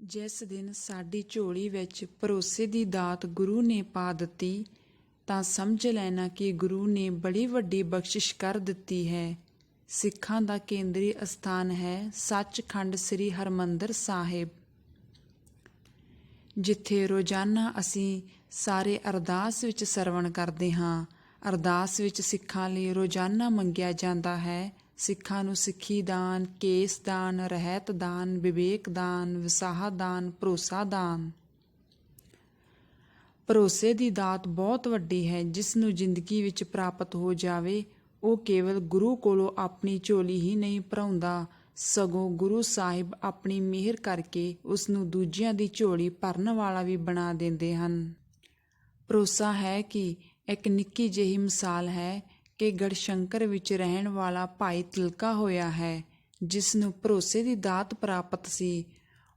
ਜਿਸ ਦਿਨ ਸਾਡੀ ਝੋਲੀ ਵਿੱਚ ਭਰੋਸੇ ਦੀ ਦਾਤ ਗੁਰੂ ਨੇ ਪਾ ਦਿੱਤੀ ਤਾਂ ਸਮਝ ਲੈਣਾ ਕਿ ਗੁਰੂ ਨੇ ਬੜੀ ਵੱਡੀ ਬਖਸ਼ਿਸ਼ ਕਰ ਦਿੱਤੀ ਹੈ। ਸਿੱਖਾਂ ਦਾ ਕੇਂਦਰੀ ਅਸਥਾਨ ਹੈ ਸੱਚਖੰਡ ਸ੍ਰੀ ਹਰਿਮੰਦਰ ਸਾਹਿਬ, ਜਿੱਥੇ ਰੋਜ਼ਾਨਾ ਅਸੀਂ ਸਾਰੇ ਅਰਦਾਸ ਵਿੱਚ ਸਰਵਣ ਕਰਦੇ ਹਾਂ। ਅਰਦਾਸ ਵਿੱਚ ਸਿੱਖਾਂ ਲਈ ਰੋਜ਼ਾਨਾ ਮੰਗਿਆ ਜਾਂਦਾ ਹੈ ਸਿੱਖਾਂ ਨੂੰ ਸਿੱਖੀ ਦਾਨ, ਕੇਸ ਦਾਨ, ਰਹਿਤ ਦਾਨ, ਵਿਵੇਕ ਦਾਨ, ਵਿਸਾਹ ਦਾਨ, ਭਰੋਸਾ ਦਾਨ। ਭਰੋਸੇ ਦੀ ਦਾਤ ਬਹੁਤ ਵੱਡੀ ਹੈ। ਜਿਸ ਨੂੰ ਜ਼ਿੰਦਗੀ ਵਿੱਚ ਪ੍ਰਾਪਤ ਹੋ ਜਾਵੇ ਉਹ ਕੇਵਲ ਗੁਰੂ ਕੋਲੋਂ ਆਪਣੀ ਝੋਲੀ ਹੀ ਨਹੀਂ ਭਰਾਉਂਦਾ, ਸਗੋਂ ਗੁਰੂ ਸਾਹਿਬ ਆਪਣੀ ਮਿਹਰ ਕਰਕੇ ਉਸ ਨੂੰ ਦੂਜਿਆਂ ਦੀ ਝੋਲੀ ਭਰਨ ਵਾਲਾ ਵੀ ਬਣਾ ਦਿੰਦੇ ਹਨ। ਭਰੋਸਾ ਹੈ ਕਿ ਇੱਕ ਨਿੱਕੀ ਜਿਹੀ ਮਿਸਾਲ ਹੈ ਕਿ ਗੜਸ਼ੰਕਰ ਵਿੱਚ ਰਹਿਣ ਵਾਲਾ ਭਾਈ ਤਿਲਕਾ ਹੋਇਆ ਹੈ, ਜਿਸ ਨੂੰ ਭਰੋਸੇ ਦੀ ਦਾਤ ਪ੍ਰਾਪਤ ਸੀ।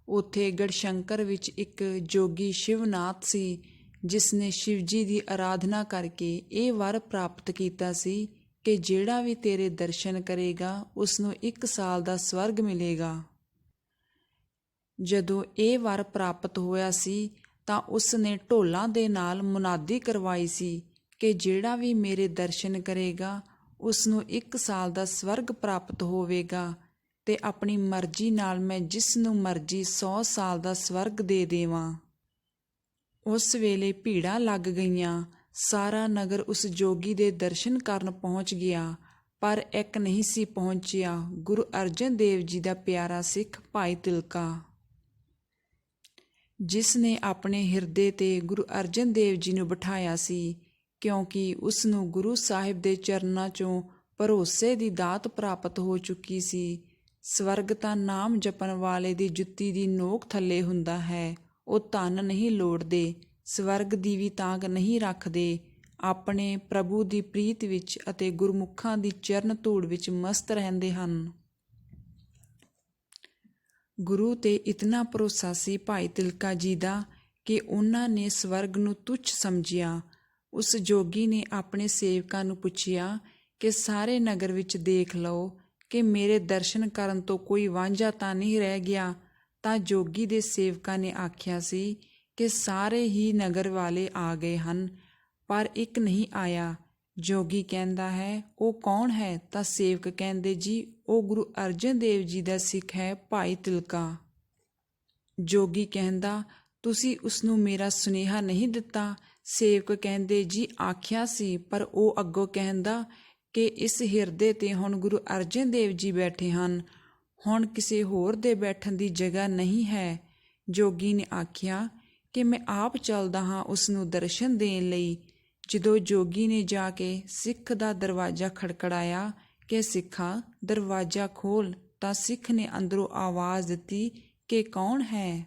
ਉੱਥੇ ਗੜਸ਼ੰਕਰ ਵਿੱਚ ਇੱਕ ਜੋਗੀ ਸ਼ਿਵਨਾਥ ਸੀ, ਜਿਸ ਨੇ ਸ਼ਿਵ ਜੀ ਦੀ ਆਰਾਧਨਾ ਕਰਕੇ ਇਹ ਵਰ ਪ੍ਰਾਪਤ ਕੀਤਾ ਸੀ ਕਿ ਜਿਹੜਾ ਵੀ ਤੇਰੇ ਦਰਸ਼ਨ ਕਰੇਗਾ ਉਸ ਨੂੰ 1 ਸਾਲ ਦਾ ਸਵਰਗ ਮਿਲੇਗਾ। ਜਦੋਂ ਇਹ ਵਰ ਪ੍ਰਾਪਤ ਹੋਇਆ ਸੀ ਤਾਂ ਉਸ ਨੇ ਢੋਲਾਂ ਦੇ ਨਾਲ ਮੁਨਾਦੀ ਕਰਵਾਈ ਸੀ ਕਿ ਜਿਹੜਾ ਵੀ ਮੇਰੇ ਦਰਸ਼ਨ ਕਰੇਗਾ ਉਸ ਨੂੰ 1 ਸਾਲ ਦਾ ਸਵਰਗ ਪ੍ਰਾਪਤ ਹੋਵੇਗਾ ਤੇ ਆਪਣੀ ਮਰਜ਼ੀ ਨਾਲ ਮੈਂ ਜਿਸ ਨੂੰ ਮਰਜ਼ੀ 100 ਸਾਲ ਦਾ ਸਵਰਗ ਦੇ ਦੇਵਾਂ। ਉਸ ਵੇਲੇ ਭੀੜਾਂ ਲੱਗ ਗਈਆਂ। ਸਾਰਾ ਨਗਰ ਉਸ ਜੋਗੀ ਦੇ ਦਰਸ਼ਨ ਕਰਨ ਪਹੁੰਚ ਗਿਆ, ਪਰ ਇੱਕ ਨਹੀਂ ਸੀ ਪਹੁੰਚਿਆ, ਗੁਰੂ ਅਰਜਨ ਦੇਵ ਜੀ ਦਾ ਪਿਆਰਾ ਸਿੱਖ ਭਾਈ ਤਿਲਕਾ, ਜਿਸ ਨੇ ਆਪਣੇ ਹਿਰਦੇ ਤੇ ਗੁਰੂ ਅਰਜਨ ਦੇਵ ਜੀ ਨੂੰ ਬਿਠਾਇਆ ਸੀ, ਕਿਉਂਕਿ ਉਸ ਨੂੰ ਗੁਰੂ ਸਾਹਿਬ ਦੇ ਚਰਨਾਂ 'ਚੋਂ ਭਰੋਸੇ ਦੀ ਦਾਤ ਪ੍ਰਾਪਤ ਹੋ ਚੁੱਕੀ ਸੀ। ਸਵਰਗ ਤਾਂ ਨਾਮ ਜਪਣ ਵਾਲੇ ਦੀ ਜੁੱਤੀ ਦੀ ਨੋਕ ਥੱਲੇ ਹੁੰਦਾ ਹੈ। ਉਹ ਧਨ ਨਹੀਂ ਲੋੜਦੇ, ਸਵਰਗ ਦੀ ਵੀ ਤਾਂਘ ਨਹੀਂ ਰੱਖਦੇ, ਆਪਣੇ ਪ੍ਰਭੂ ਦੀ ਪ੍ਰੀਤ ਵਿੱਚ ਅਤੇ ਗੁਰਮੁਖਾਂ ਦੀ ਚਰਨ ਧੂੜ ਵਿੱਚ ਮਸਤ ਰਹਿੰਦੇ ਹਨ। ਗੁਰੂ ਤੇ ਇਤਨਾ ਭਰੋਸਾ ਸੀ ਭਾਈ ਤਿਲਕਾ ਜੀ ਦਾ ਕਿ ਉਹਨਾਂ ਨੇ ਸਵਰਗ ਨੂੰ ਤੁੱਛ ਸਮਝਿਆ। ਉਸ ਜੋਗੀ ਨੇ ਆਪਣੇ ਸੇਵਕਾਂ ਨੂੰ ਪੁੱਛਿਆ ਕਿ ਸਾਰੇ ਨਗਰ ਵਿੱਚ ਦੇਖ ਲਓ ਕਿ ਮੇਰੇ ਦਰਸ਼ਨ ਕਰਨ ਤੋਂ ਕੋਈ ਵਾਂਝਾ ਤਾਂ ਨਹੀਂ ਰਹਿ ਗਿਆ। ਤਾਂ ਜੋਗੀ ਦੇ ਸੇਵਕਾਂ ਨੇ ਆਖਿਆ ਸੀ ਕਿ ਸਾਰੇ ਹੀ ਨਗਰ ਵਾਲੇ ਆ ਗਏ ਹਨ, ਪਰ ਇੱਕ ਨਹੀਂ ਆਇਆ। ਜੋਗੀ ਕਹਿੰਦਾ ਹੈ, ਉਹ ਕੌਣ ਹੈ? ਤਾਂ ਸੇਵਕ ਕਹਿੰਦੇ, ਜੀ ਉਹ ਗੁਰੂ ਅਰਜਨ ਦੇਵ ਜੀ ਦਾ ਸਿੱਖ ਹੈ ਭਾਈ ਤਿਲਕਾ। ਜੋਗੀ ਕਹਿੰਦਾ, ਤੁਸੀਂ ਉਸ ਨੂੰ ਮੇਰਾ ਸੁਨੇਹਾ ਨਹੀਂ ਦਿੱਤਾ? ਸੇਵਕ ਕਹਿੰਦੇ, ਜੀ ਆਖਿਆ ਸੀ, ਪਰ ਉਹ ਅੱਗੋਂ ਕਹਿੰਦਾ ਕਿ ਇਸ ਹਿਰਦੇ ਤੇ ਹੁਣ ਗੁਰੂ ਅਰਜਨ ਦੇਵ ਜੀ ਬੈਠੇ ਹਨ, ਹੁਣ ਕਿਸੇ ਹੋਰ ਦੇ ਬੈਠਣ ਦੀ ਜਗ੍ਹਾ ਨਹੀਂ ਹੈ। ਜੋਗੀ ਨੇ ਆਖਿਆ ਕਿ ਮੈਂ ਆਪ ਚੱਲਦਾ ਹਾਂ ਉਸ ਨੂੰ ਦਰਸ਼ਨ ਦੇਣ ਲਈ। ਜਦੋਂ ਜੋਗੀ ਨੇ ਜਾ ਕੇ ਸਿੱਖ ਦਾ ਦਰਵਾਜ਼ਾ ਖੜਕੜਾਇਆ ਕਿ ਸਿੱਖਾ ਦਰਵਾਜ਼ਾ ਖੋਲ੍ਹ, ਤਾਂ ਸਿੱਖ ਨੇ ਅੰਦਰੋਂ ਆਵਾਜ਼ ਦਿੱਤੀ ਕਿ ਕੌਣ ਹੈ?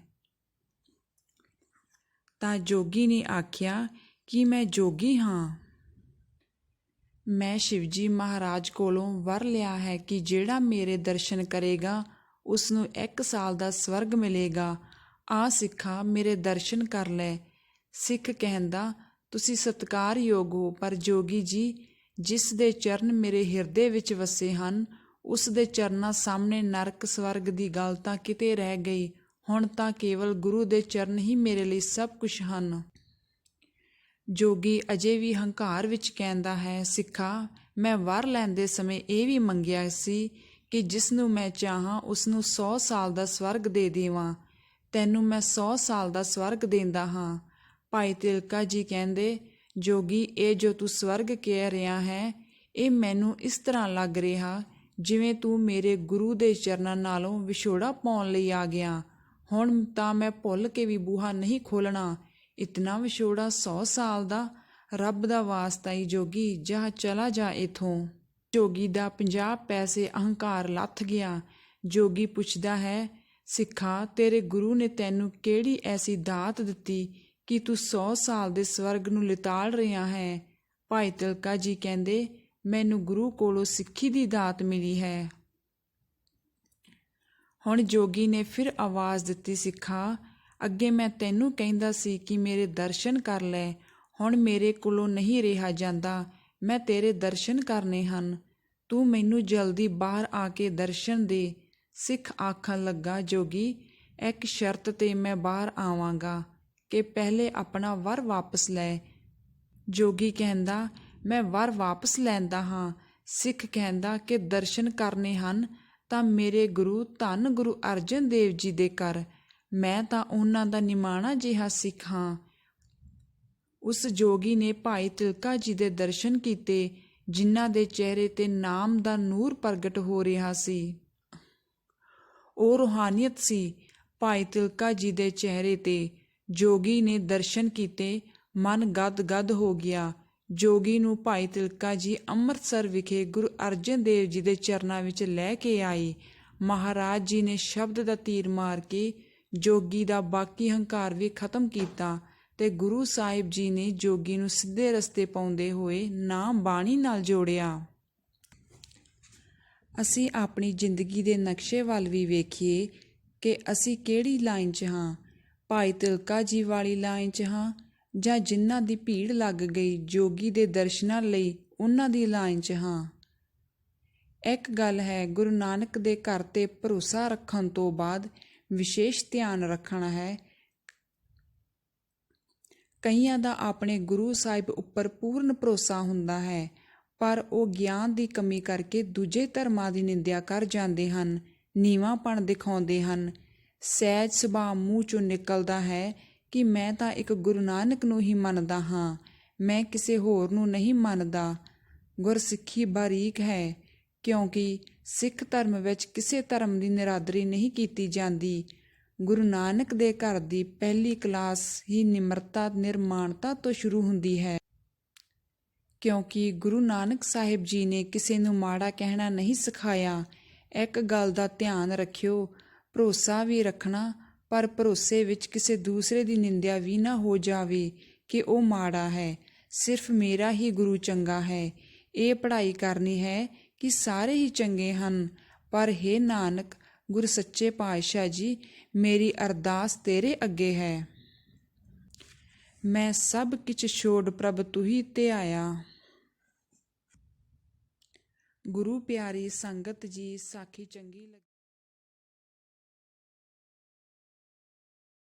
ਤਾਂ ਜੋਗੀ ਨੇ ਆਖਿਆ ਕਿ ਮੈਂ ਜੋਗੀ ਹਾਂ। ਮੈਂ ਸ਼ਿਵਜੀ ਮਹਾਰਾਜ ਕੋਲੋਂ ਵਰ ਲਿਆ ਹੈ ਕਿ ਜਿਹੜਾ ਮੇਰੇ ਦਰਸ਼ਨ ਕਰੇਗਾ ਉਸ ਨੂੰ 1 ਸਾਲ ਦਾ ਸਵਰਗ ਮਿਲੇਗਾ। ਆ ਸਿੱਖਾ ਮੇਰੇ ਦਰਸ਼ਨ ਕਰ ਲੈ। ਸਿੱਖ ਕਹਿੰਦਾ, ਤੁਸੀਂ ਸਤਿਕਾਰਯੋਗ ਹੋ, ਪਰ ਜੋਗੀ ਜੀ ਜਿਸ ਦੇ ਚਰਨ ਮੇਰੇ ਹਿਰਦੇ ਵਿੱਚ ਵਸੇ ਹਨ ਉਸ ਦੇ ਚਰਨਾਂ ਸਾਹਮਣੇ ਨਰਕ ਸਵਰਗ ਦੀ ਗੱਲ ਤਾਂ ਕਿਤੇ ਰਹਿ ਗਈ। ਹੁਣ ਤਾਂ ਕੇਵਲ ਗੁਰੂ ਦੇ ਚਰਨ ਹੀ ਮੇਰੇ ਲਈ ਸਭ ਕੁਝ ਹਨ। ਜੋਗੀ ਅਜੇ ਵੀ ਹੰਕਾਰ ਵਿੱਚ ਕਹਿੰਦਾ ਹੈ, ਸਿੱਖਾ ਮੈਂ ਵਰ ਲੈਂਦੇ ਸਮੇਂ ਇਹ ਵੀ ਮੰਗਿਆ ਸੀ ਕਿ ਜਿਸ ਨੂੰ ਮੈਂ ਚਾਹਾਂ ਉਸ ਨੂੰ 100 ਸਾਲ ਦਾ ਸਵਰਗ ਦੇ ਦੇਵਾਂ। ਤੈਨੂੰ ਮੈਂ 100 ਸਾਲ ਦਾ ਸਵਰਗ ਦੇਂਦਾ ਹਾਂ। ਭਾਈ ਤਿਲਕਾ ਜੀ ਕਹਿੰਦੇ, ਜੋਗੀ ਇਹ ਜੋ ਤੂੰ ਸਵਰਗ ਕਹਿ ਰਿਹਾ ਹੈ ਇਹ ਮੈਨੂੰ ਇਸ ਤਰ੍ਹਾਂ ਲੱਗ ਰਿਹਾ ਜਿਵੇਂ ਤੂੰ ਮੇਰੇ ਗੁਰੂ ਦੇ ਚਰਨਾਂ ਨਾਲੋਂ ਵਿਛੋੜਾ ਪਾਉਣ ਲਈ ਆ ਗਿਆ। ਹੁਣ ਤਾਂ ਮੈਂ ਭੁੱਲ ਕੇ ਵੀ ਬੂਹਾ ਨਹੀਂ ਖੋਲ੍ਹਣਾ। ਇਤਨਾ ਵਿਛੋੜਾ 100 ਸਾਲ ਦਾ? ਰੱਬ ਦਾ ਵਾਸਤਾ ਈ ਜੋਗੀ, ਜਾ ਚਲਾ ਜਾ ਇਥੋਂ। ਜੋਗੀ ਦਾ 50 ਪੈਸੇ ਅਹੰਕਾਰ ਲੱਥ ਗਿਆ। ਜੋਗੀ ਪੁੱਛਦਾ ਹੈ, ਸਿੱਖਾ ਤੇਰੇ ਗੁਰੂ ਨੇ ਤੈਨੂੰ ਕਿਹੜੀ ਐਸੀ ਦਾਤ ਦਿੱਤੀ ਕਿ ਤੂੰ 100 ਸਾਲ ਦੇ ਸਵਰਗ ਨੂੰ ਲਿਤਾੜ ਰਿਹਾ ਹੈ? ਭਾਈ ਤਿਲਕਾ ਜੀ ਕਹਿੰਦੇ, ਮੈਨੂੰ ਗੁਰੂ ਕੋਲੋਂ ਸਿੱਖੀ ਦੀ ਦਾਤ ਮਿਲੀ ਹੈ। ਹੁਣ ਜੋਗੀ ਨੇ ਫਿਰ ਆਵਾਜ਼ ਦਿੱਤੀ, ਸਿੱਖਾ ਅੱਗੇ ਮੈਂ ਤੈਨੂੰ ਕਹਿੰਦਾ ਸੀ ਕਿ ਮੇਰੇ ਦਰਸ਼ਨ ਕਰ ਲੈ, ਹੁਣ ਮੇਰੇ ਕੋਲੋਂ ਨਹੀਂ ਰਿਹਾ ਜਾਂਦਾ, ਮੈਂ ਤੇਰੇ ਦਰਸ਼ਨ ਕਰਨੇ ਹਨ, ਤੂੰ ਮੈਨੂੰ ਜਲਦੀ ਬਾਹਰ ਆ ਕੇ ਦਰਸ਼ਨ ਦੇ। ਸਿੱਖ ਆਖਣ ਲੱਗਾ, ਜੋਗੀ ਇੱਕ ਸ਼ਰਤ 'ਤੇ ਮੈਂ ਬਾਹਰ ਆਵਾਂਗਾ ਕਿ ਪਹਿਲੇ ਆਪਣਾ ਵਰ ਵਾਪਸ ਲੈ। ਜੋਗੀ ਕਹਿੰਦਾ, ਮੈਂ ਵਰ ਵਾਪਸ ਲੈਂਦਾ ਹਾਂ। ਸਿੱਖ ਕਹਿੰਦਾ ਕਿ ਦਰਸ਼ਨ ਕਰਨੇ ਹਨ ਤਾਂ ਮੇਰੇ ਗੁਰੂ ਧੰਨ ਗੁਰੂ ਅਰਜਨ ਦੇਵ ਜੀ ਦੇ ਕਰ। ਮੈਂ ਤਾਂ ਉਹਨਾਂ ਦਾ ਨਿਮਾਣਾ ਜਿਹਾ ਸਿੱਖ ਹਾਂ। ਉਸ ਜੋਗੀ ਨੇ ਭਾਈ ਤਿਲਕਾ ਜੀ ਦੇ ਦਰਸ਼ਨ ਕੀਤੇ, ਜਿਨ੍ਹਾਂ ਦੇ ਚਿਹਰੇ 'ਤੇ ਨਾਮ ਦਾ ਨੂਰ ਪ੍ਰਗਟ ਹੋ ਰਿਹਾ ਸੀ। ਉਹ ਰੂਹਾਨੀਅਤ ਸੀ ਭਾਈ ਤਿਲਕਾ ਜੀ ਦੇ ਚਿਹਰੇ 'ਤੇ। ਜੋਗੀ ਨੇ ਦਰਸ਼ਨ ਕੀਤੇ, ਮਨ ਗਦ-ਗਦ ਹੋ ਗਿਆ। ਜੋਗੀ ਨੂੰ ਭਾਈ ਤਿਲਕਾ ਜੀ ਅੰਮ੍ਰਿਤਸਰ ਵਿਖੇ ਗੁਰੂ ਅਰਜਨ ਦੇਵ ਜੀ ਦੇ ਚਰਨਾਂ ਵਿੱਚ ਲੈ ਕੇ ਆਏ। ਮਹਾਰਾਜ ਜੀ ਨੇ ਸ਼ਬਦ ਦਾ ਤੀਰ ਮਾਰ ਕੇ ਜੋਗੀ ਦਾ ਬਾਕੀ ਹੰਕਾਰ ਵੀ ਖਤਮ ਕੀਤਾ ਤੇ ਗੁਰੂ ਸਾਹਿਬ ਜੀ ਨੇ ਜੋਗੀ ਨੂੰ ਸਿੱਧੇ ਰਸਤੇ ਪਾਉਂਦੇ ਹੋਏ ਨਾਮ ਬਾਣੀ ਨਾਲ ਜੋੜਿਆ। ਅਸੀਂ ਆਪਣੀ ਜ਼ਿੰਦਗੀ ਦੇ ਨਕਸ਼ੇ ਵੱਲ ਵੀ ਵੇਖੀਏ ਕਿ ਅਸੀਂ ਕਿਹੜੀ ਲਾਈਨ 'ਚ ਹਾਂ। ਭਾਈ ਤਿਲਕਾ ਜੀ ਵਾਲੀ ਲਾਈਨ 'ਚ ਹਾਂ ਜਾਂ ਜਿਨ੍ਹਾਂ ਦੀ ਭੀੜ ਲੱਗ ਗਈ ਜੋਗੀ ਦੇ ਦਰਸ਼ਨਾਂ ਲਈ ਉਹਨਾਂ ਦੀ ਲਾਈਨ 'ਚ ਹਾਂ। ਇੱਕ ਗੱਲ ਹੈ, ਗੁਰੂ ਨਾਨਕ ਦੇ ਘਰ 'ਤੇ ਭਰੋਸਾ ਰੱਖਣ ਤੋਂ ਬਾਅਦ ਵਿਸ਼ੇਸ਼ ਧਿਆਨ ਰੱਖਣਾ ਹੈ। ਕਈਆਂ ਦਾ ਆਪਣੇ ਗੁਰੂ ਸਾਹਿਬ ਉੱਪਰ ਪੂਰਨ ਭਰੋਸਾ ਹੁੰਦਾ ਹੈ, ਪਰ ਉਹ ਗਿਆਨ ਦੀ ਕਮੀ ਕਰਕੇ ਦੂਜੇ ਧਰਮਾਂ ਦੀ ਨਿੰਦਿਆ ਕਰ ਜਾਂਦੇ ਹਨ, ਨੀਵਾਂਪਣ ਦਿਖਾਉਂਦੇ ਹਨ। ਸਹਿਜ ਸੁਭਾਅ ਮੂੰਹ 'ਚੋਂ ਨਿਕਲਦਾ ਹੈ ਕਿ ਮੈਂ ਤਾਂ ਇੱਕ ਗੁਰੂ ਨਾਨਕ ਨੂੰ ਹੀ ਮੰਨਦਾ ਹਾਂ, ਮੈਂ ਕਿਸੇ ਹੋਰ ਨੂੰ ਨਹੀਂ ਮੰਨਦਾ। ਗੁਰਸਿੱਖੀ ਬਾਰੀਕ ਹੈ, ਕਿਉਂਕਿ ਸਿੱਖ ਧਰਮ ਵਿੱਚ ਕਿਸੇ ਧਰਮ ਦੀ ਨਿਰਾਦਰੀ ਨਹੀਂ ਕੀਤੀ ਜਾਂਦੀ। ਗੁਰੂ ਨਾਨਕ ਦੇ ਘਰ ਦੀ ਪਹਿਲੀ ਕਲਾਸ ਹੀ ਨਿਮਰਤਾ ਨਿਰਮਾਣਤਾ ਤੋਂ ਸ਼ੁਰੂ ਹੁੰਦੀ ਹੈ, ਕਿਉਂਕਿ ਗੁਰੂ ਨਾਨਕ ਸਾਹਿਬ ਜੀ ਨੇ ਕਿਸੇ ਨੂੰ ਮਾੜਾ ਕਹਿਣਾ ਨਹੀਂ ਸਿਖਾਇਆ। ਇੱਕ ਗੱਲ ਦਾ ਧਿਆਨ ਰੱਖਿਓ, ਭਰੋਸਾ ਵੀ ਰੱਖਣਾ, ਪਰ ਭਰੋਸੇ ਵਿੱਚ ਕਿਸੇ ਦੂਸਰੇ ਦੀ ਨਿੰਦਿਆ ਵੀ ਨਾ ਹੋ ਜਾਵੇ ਕਿ ਉਹ ਮਾੜਾ ਹੈ, ਸਿਰਫ ਮੇਰਾ ਹੀ ਗੁਰੂ ਚੰਗਾ ਹੈ। ਇਹ ਪੜ੍ਹਾਈ ਕਰਨੀ ਹੈ ਕਿ ਸਾਰੇ ਹੀ ਚੰਗੇ ਹਨ, ਪਰ ਹੇ ਨਾਨਕ ਗੁਰੂ ਸੱਚੇ ਪਾਤਸ਼ਾਹ ਜੀ, ਮੇਰੀ ਅਰਦਾਸ ਤੇਰੇ ਅੱਗੇ ਹੈ। ਮੈਂ ਸਭ ਕਿਛ ਛੋੜ ਪ੍ਰਭ ਤੁਹੀ ਤੇ ਆਇਆ। ਗੁਰੂ ਪਿਆਰੀ ਸੰਗਤ ਜੀ, ਸਾਖੀ ਚੰਗੀ ਲੱਗੀ